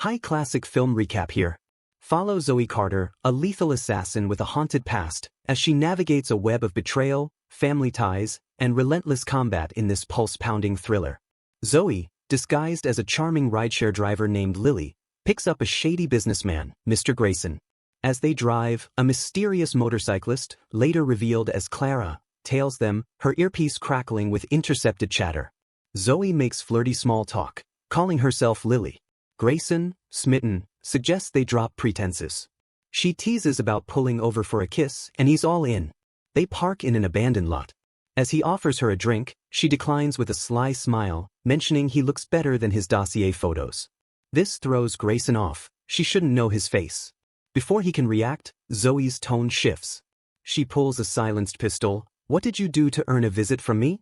High classic film recap here. Follow Zoe Carter, a lethal assassin with a haunted past, as she navigates a web of betrayal, family ties, and relentless combat in this pulse-pounding thriller. Zoe, disguised as a charming rideshare driver named Lily, picks up a shady businessman, Mr. Grayson. As they drive, a mysterious motorcyclist, later revealed as Clara, tails them, her earpiece crackling with intercepted chatter. Zoe makes flirty small talk, calling herself Lily. Grayson, smitten, suggests they drop pretenses. She teases about pulling over for a kiss, and he's all in. They park in an abandoned lot. As he offers her a drink, she declines with a sly smile, mentioning he looks better than his dossier photos. This throws Grayson off. She shouldn't know his face. Before he can react, Zoe's tone shifts. She pulls a silenced pistol. "What did you do to earn a visit from me?"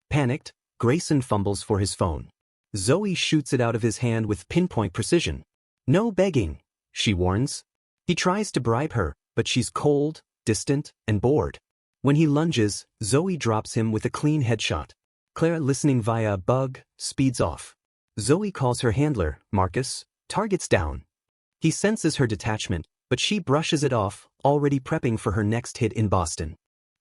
Panicked, Grayson fumbles for his phone. Zoe shoots it out of his hand with pinpoint precision. "No begging," she warns. He tries to bribe her, but she's cold, distant, and bored. When he lunges, Zoe drops him with a clean headshot. Clara, listening via a bug, speeds off. Zoe calls her handler, Marcus, targets down. He senses her detachment, but she brushes it off, already prepping for her next hit in Boston.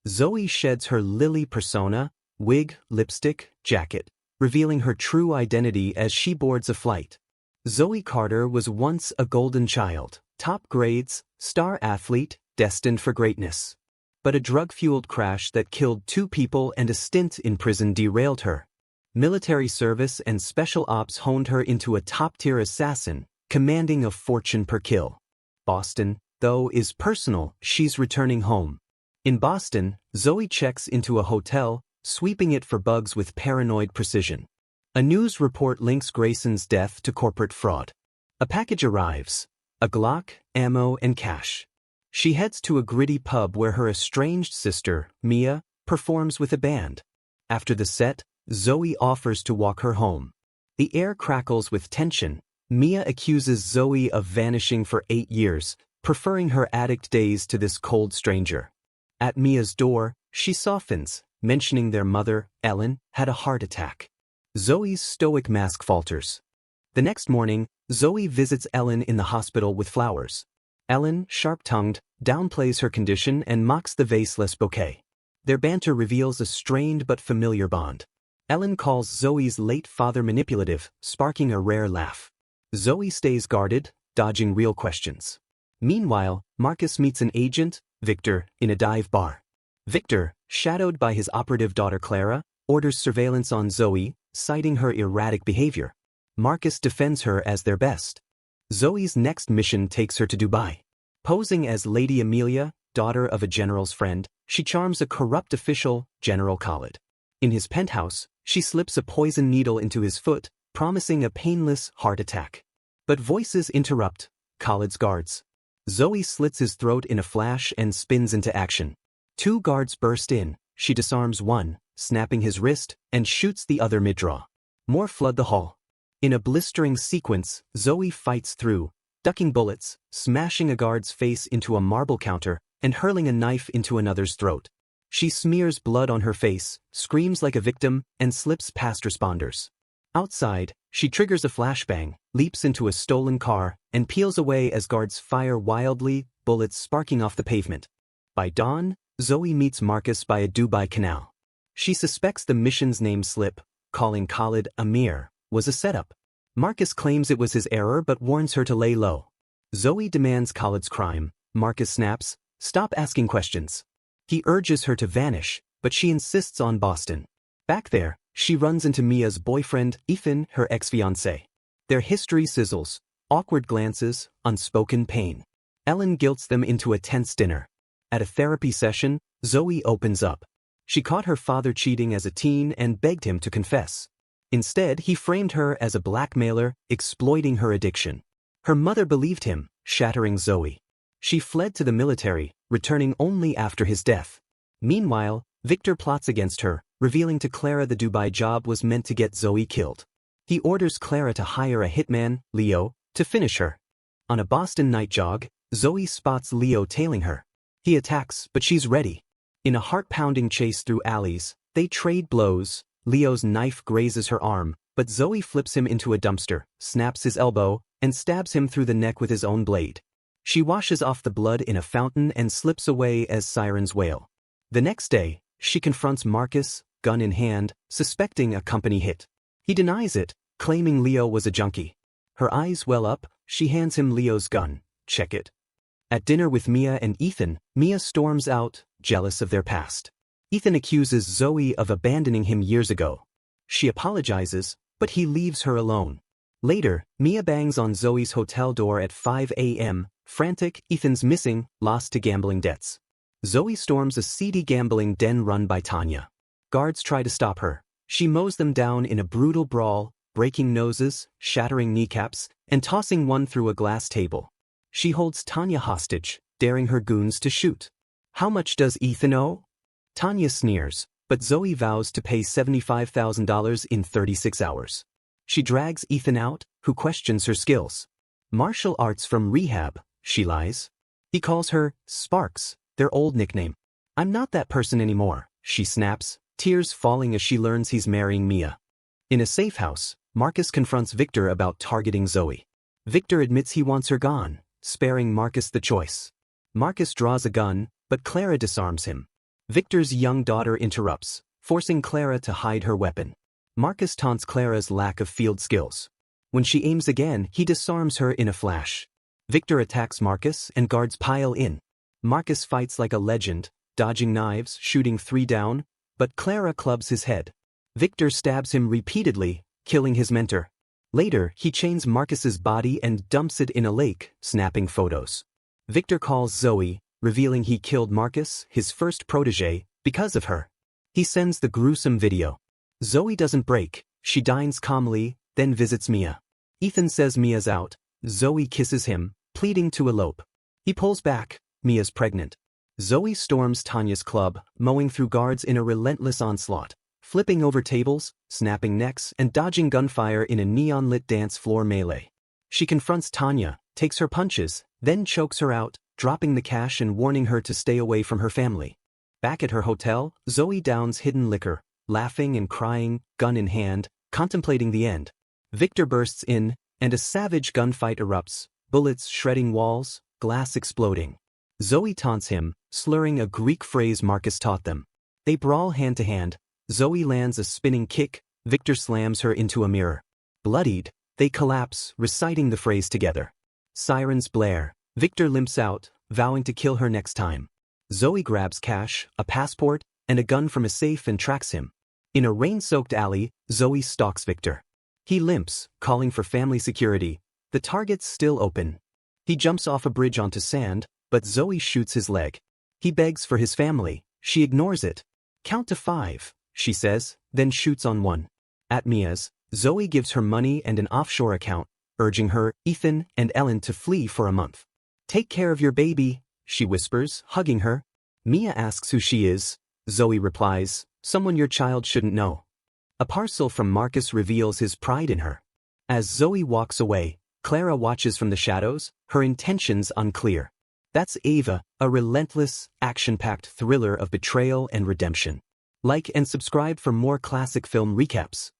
Zoe sheds her Lily persona, wig, lipstick, jacket, revealing her true identity as she boards a flight. Zoe Carter was once a golden child, top grades, star athlete, destined for greatness. But a drug-fueled crash that killed 2 people and a stint in prison derailed her. Military service and special ops honed her into a top-tier assassin, commanding a fortune per kill. Boston, though, is personal. She's returning home. In Boston, Zoe checks into a hotel, sweeping it for bugs with paranoid precision. A news report links Grayson's death to corporate fraud. A package arrives. A Glock, ammo, and cash. She heads to a gritty pub where her estranged sister, Mia, performs with a band. After the set, Zoe offers to walk her home. The air crackles with tension. Mia accuses Zoe of vanishing for 8 years, preferring her addict days to this cold stranger. At Mia's door, she softens, mentioning their mother, Ellen, had a heart attack. Zoe's stoic mask falters. The next morning, Zoe visits Ellen in the hospital with flowers. Ellen, sharp-tongued, downplays her condition and mocks the vaseless bouquet. Their banter reveals a strained but familiar bond. Ellen calls Zoe's late father manipulative, sparking a rare laugh. Zoe stays guarded, dodging real questions. Meanwhile, Marcus meets an agent, Victor, in a dive bar. Victor, shadowed by his operative daughter Clara, orders surveillance on Zoe, citing her erratic behavior. Marcus defends her as their best. Zoe's next mission takes her to Dubai. Posing as Lady Amelia, daughter of a general's friend, she charms a corrupt official, General Khalid. In his penthouse, she slips a poison needle into his foot, promising a painless heart attack. But voices interrupt, Khalid's guards. Zoe slits his throat in a flash and spins into action. 2 guards burst in. She disarms one, snapping his wrist, and shoots the other mid-draw. More flood the hall. In a blistering sequence, Zoe fights through, ducking bullets, smashing a guard's face into a marble counter, and hurling a knife into another's throat. She smears blood on her face, screams like a victim, and slips past responders. Outside, she triggers a flashbang, leaps into a stolen car, and peels away as guards fire wildly, bullets sparking off the pavement. By dawn, Zoe meets Marcus by a Dubai canal. She suspects the mission's name slip, calling Khalid Amir, was a setup. Marcus claims it was his error but warns her to lay low. Zoe demands Khalid's crime. Marcus snaps, "Stop asking questions." He urges her to vanish, but she insists on Boston. Back there, she runs into Mia's boyfriend, Ethan, her ex-fiancé. Their history sizzles, awkward glances, unspoken pain. Ellen guilts them into a tense dinner. At a therapy session, Zoe opens up. She caught her father cheating as a teen and begged him to confess. Instead, he framed her as a blackmailer, exploiting her addiction. Her mother believed him, shattering Zoe. She fled to the military, returning only after his death. Meanwhile, Victor plots against her, revealing to Clara the Dubai job was meant to get Zoe killed. He orders Clara to hire a hitman, Leo, to finish her. On a Boston night jog, Zoe spots Leo tailing her. He attacks, but she's ready. In a heart-pounding chase through alleys, they trade blows. Leo's knife grazes her arm, but Zoe flips him into a dumpster, snaps his elbow, and stabs him through the neck with his own blade. She washes off the blood in a fountain and slips away as sirens wail. The next day, she confronts Marcus, gun in hand, suspecting a company hit. He denies it, claiming Leo was a junkie. Her eyes well up, she hands him Leo's gun. Check it. At dinner with Mia and Ethan, Mia storms out, jealous of their past. Ethan accuses Zoe of abandoning him years ago. She apologizes, but he leaves her alone. Later, Mia bangs on Zoe's hotel door at 5 a.m., frantic. Ethan's missing, lost to gambling debts. Zoe storms a seedy gambling den run by Tanya. Guards try to stop her. She mows them down in a brutal brawl, breaking noses, shattering kneecaps, and tossing one through a glass table. She holds Tanya hostage, daring her goons to shoot. How much does Ethan owe? Tanya sneers, but Zoe vows to pay $75,000 in 36 hours. She drags Ethan out, who questions her skills. Martial arts from rehab, she lies. He calls her Sparks, their old nickname. I'm not that person anymore, she snaps, tears falling as she learns he's marrying Mia. In a safe house, Marcus confronts Victor about targeting Zoe. Victor admits he wants her gone, sparing Marcus the choice. Marcus draws a gun, but Clara disarms him. Victor's young daughter interrupts, forcing Clara to hide her weapon. Marcus taunts Clara's lack of field skills. When she aims again, he disarms her in a flash. Victor attacks Marcus and guards pile in. Marcus fights like a legend, dodging knives, shooting 3 down, but Clara clubs his head. Victor stabs him repeatedly, killing his mentor. Later, he chains Marcus's body and dumps it in a lake, snapping photos. Victor calls Zoe, revealing he killed Marcus, his first protege, because of her. He sends the gruesome video. Zoe doesn't break, she dines calmly, then visits Mia. Ethan says Mia's out. Zoe kisses him, pleading to elope. He pulls back, Mia's pregnant. Zoe storms Tanya's club, mowing through guards in a relentless onslaught, flipping over tables, snapping necks, and dodging gunfire in a neon-lit dance floor melee. She confronts Tanya, takes her punches, then chokes her out, dropping the cash and warning her to stay away from her family. Back at her hotel, Zoe downs hidden liquor, laughing and crying, gun in hand, contemplating the end. Victor bursts in, and a savage gunfight erupts, bullets shredding walls, glass exploding. Zoe taunts him, slurring a Greek phrase Marcus taught them. They brawl hand to hand. Zoe lands a spinning kick, Victor slams her into a mirror. Bloodied, they collapse, reciting the phrase together. Sirens blare. Victor limps out, vowing to kill her next time. Zoe grabs cash, a passport, and a gun from a safe and tracks him. In a rain-soaked alley, Zoe stalks Victor. He limps, calling for family security. The target's still open. He jumps off a bridge onto sand, but Zoe shoots his leg. He begs for his family. She ignores it. Count to 5, she says, then shoots on 1. At Mia's, Zoe gives her money and an offshore account, urging her, Ethan, and Ellen to flee for a month. Take care of your baby, she whispers, hugging her. Mia asks who she is. Zoe replies, someone your child shouldn't know. A parcel from Marcus reveals his pride in her. As Zoe walks away, Clara watches from the shadows, her intentions unclear. That's Ava, a relentless, action-packed thriller of betrayal and redemption. Like and subscribe for more classic film recaps.